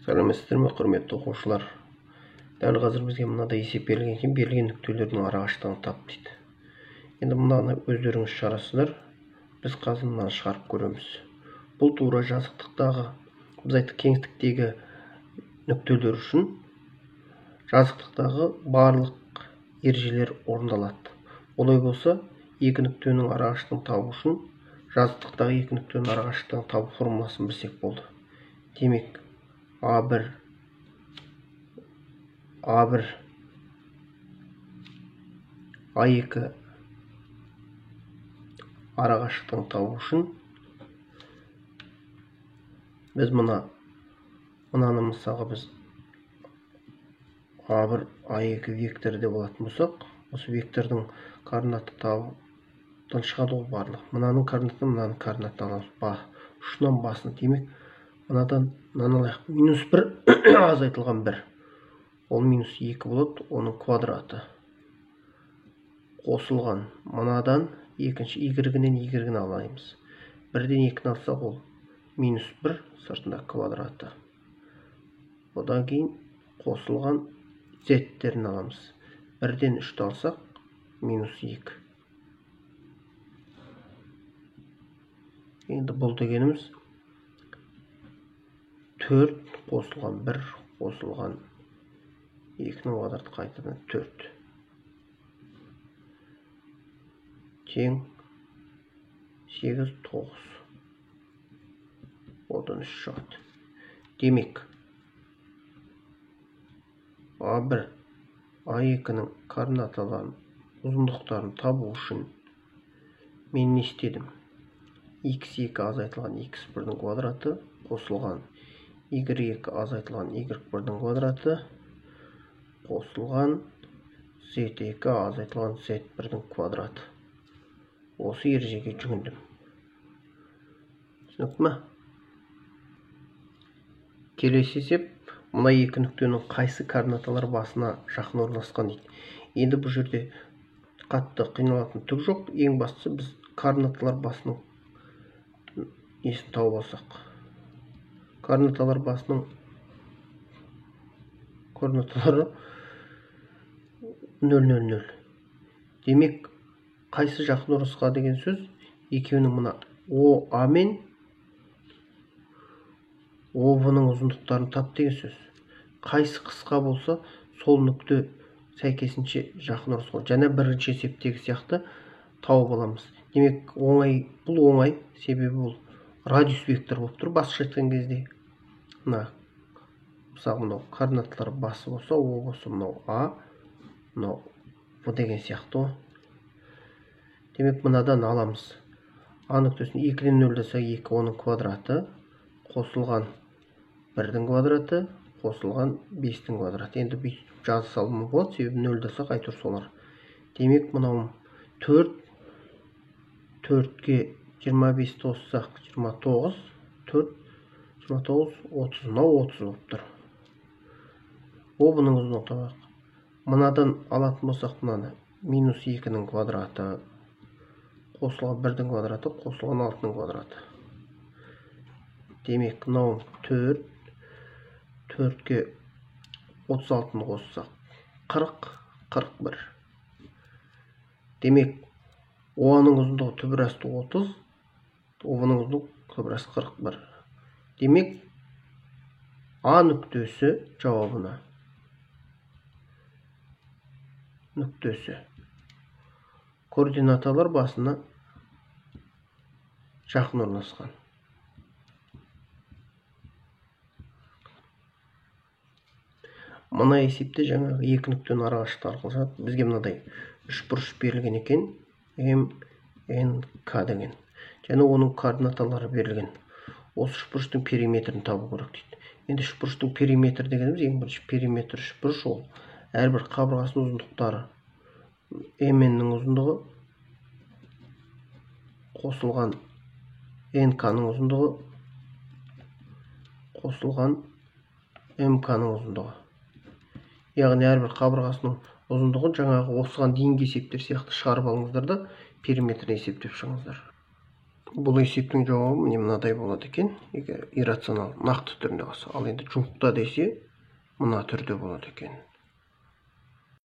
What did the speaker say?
Сәлеметсіздер ме, құрметті оқушылар? Дәл қазір бізге мынадай есеп берілген екен, берілген нүктелердің арақашықтығын тап дейді. Енді мынаны өздеріңіз шығарасыздар. Біз қазір мынаны шығарып көреміз. Бұл тура жазықтықтағы, біз айттық кеңістіктегі нүктелер үшін жазықтықтағы барлық ережелер орындалады. Олай болса, екі нүктенің арақашықтығын табу үшін жазықтықтағы екі нүктенің арақашықтығын табу формуласын білсек болды. Демек, A1 A2 арақашықтығын табу үшін біз мынаны мысалға біз A1 A2 векторы деп алатын болсақ, осы вектордың координаты табудан шығады ол барлық. Мынаның координатын аламыз. Ұшынан басын. Демек, мынадан алайық. -1 азайтылған 1. Ол -2 болады, оның квадраты. Қосылған мынадан екінші y-нен y-ні алаймыз. 1-ден 2-ні алсақ, ол -1 сыртында квадраты. Одан кейін қосылған z-терін аламыз. 1-ден 3-ті алсақ, -2. Енді бұл дегеніміз 4 қосылған 1 қосылған 2-ның квадраты қайтадан 4. Тең 8, 9. Одан 3 шығады. Демек, A1, A2-ның координаталарын, ұзындықтарын табу үшін мен не істедім? x2 азайтылған x1-дің квадраты қосылған y2 азайтылған y1-дің квадраты қосылған z2 азайтылған z1-дің квадраты. Осы ережеге жүгіндім. Түсінікті ме? Келесі есеп, мына екі нүктенің қайсы координаталар басына жақын орналасқан дейді. Енді бұл жерде қатты қиналатын түк жоқ. Ең бастысы біз координаталар басының несін тауып алсақ. Координаталар басының координаталары 0, 0, 0. Демек, қайсы жақын орналасқан деген сөз, екеуінің мына OA мен OB-ның ұзындықтарын тап деген сөз. Қайсы қысқа болса, сол нүкте сәйкесінше жақын орналасқан. Және бірінші есептегі сияқты тауып аламыз. Демек, бұл оңай, себебі бұл радиус вектор болып тұр. Басқаша айтқан кезде, мысалы, мынау координаталар басы болса, О болса, мынау А, мынау Б деген сияқты. Демек, мынадан аламыз. А нүктесін 2-ден 0-даса 2, оның квадраты, қосылған 1-дің квадраты, қосылған 5-дің квадраты. Енді бүйтіп жаза салуым болады, себебі 0-даса қайтыр солар. Демек, мынау 4-ке 25 қоссақ 29, 4, 29, 30, мынау 30 болып тұр. Бұның ұзындығы табақ. Мынадан алатын болсақ, мынаны -2-ның квадраты, қосылған 1-дің квадраты, қосылған 6-ның квадраты. Демек, мынау 4, 4-ке 36-ны қоссақ 40, 41. Демек, OA-ның ұзындығы түбірасты 30, OB-ның ұзындығы түбірасты 41. Демек, А нүктесі жауабына нүктесі координаталар басына жақын орналасқан. Мына есепте жаңағы екі нүктенің арақашықтығы арқылы жатыр. Бізге мынадай үшбұрыш берілген екен, MNK деген. Және оның координаталары берілген. Осы үшбұрыштың периметрін табу керек дейді. Енді үшбұрыштың периметр дегеніміз, ең бірінші периметр үшбұрыш ол. Әрбір қабырғасының ұзындықтары MN-нің ұзындығы қосылған NK-ның ұзындығы қосылған MK-ның ұзындығы. Яғни әрбір қабырғасының ұзындығын жаңағы осыған дейінгі есептер сияқты шығарып алыңыздар да периметрін есептеп шығыңыздар. Бұл есептің жауабы міне мынадай болады екен. Егер иррационал нақты түрінде қалса, ал енді жуықта десе, мына түрде болады екен.